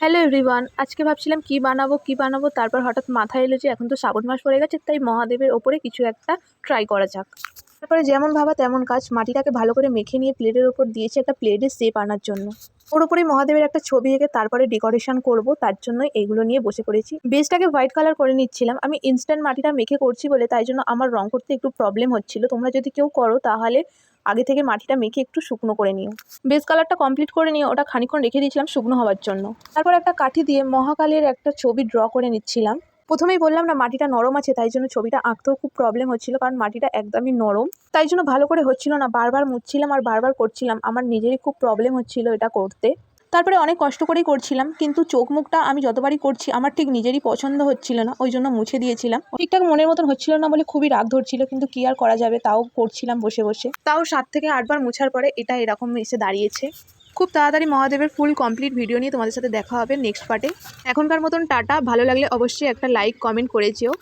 Hello everyone, আজকে ভাবছিলাম কি বানাবো তারপর হঠাৎ মাথায় এলো যে এখন তো শ্রাবণ মাস পড়ে গেছে, তাই মহাদেবের ওপরে কিছু একটা ট্রাই করা যাক। তারপরে যেমন ভাবা তেমন কাজ, মাটিটাকে ভালো করে মেখে নিয়ে প্লেটের ওপর দিয়েছি একটা প্লেটের শেপ আনার জন্য। ওর উপরেই মহাদেবের একটা ছবি এঁকে তারপরে ডেকোরেশন করব, তার জন্য এইগুলো নিয়ে বসে পড়েছি। বেসটাকে হোয়াইট কালার করে নিচ্ছিলাম। আমি ইনস্ট্যান্ট মাটিটা মেখে করছি বলে তাই জন্য আমার রং করতে একটু প্রবলেম হচ্ছিল। তোমরা যদি কেউ করো তাহলে আগে থেকে মাটিটা মেখে একটু শুকনো করে নিও। বেস কালারটা কমপ্লিট করে নিয়ে ওটা খানিকক্ষণ রেখে দিয়েছিলাম শুকনো হওয়ার জন্য। তারপর একটা কাঠি দিয়ে মহাকালের একটা ছবি ড্র করে নিচ্ছিলাম। প্রথমেই বললাম না মাটিটা নরম আছে, তাই জন্য ছবিটা আঁকতেও খুব প্রবলেম হচ্ছিল, কারণ মাটিটা একদমই নরম। তাই জন্য ভালো করে হচ্ছিল না, বারবার মুছছিলাম আর বারবার করছিলাম। আমার নিজেরই খুব প্রবলেম হচ্ছিল এটা করতে। তারপরে অনেক কষ্ট করেই করছিলাম, কিন্তু চোখ মুখটা আমি যতবারই করছি আমার ঠিক নিজেরই পছন্দ হচ্ছিল না, ওই জন্য মুছে দিয়েছিলাম। ঠিকঠাক মনের মতন হচ্ছিল না বলে খুবই রাগ ধরছিল, কিন্তু কি আর করা যাবে, তাও করছিলাম বসে বসে। তাও 7 থেকে 8 বার মুছার পরে এটা এরকম এসে দাঁড়িয়েছে। খুব তাড়াতাড়ি মহাদেবের ফুল কমপ্লিট ভিডিও নিয়ে তোমাদের সাথে দেখা হবে নেক্সট পার্টে। এখনকার মতন টাটা। ভালো লাগলে অবশ্যই একটা লাইক কমেন্ট করে যেও।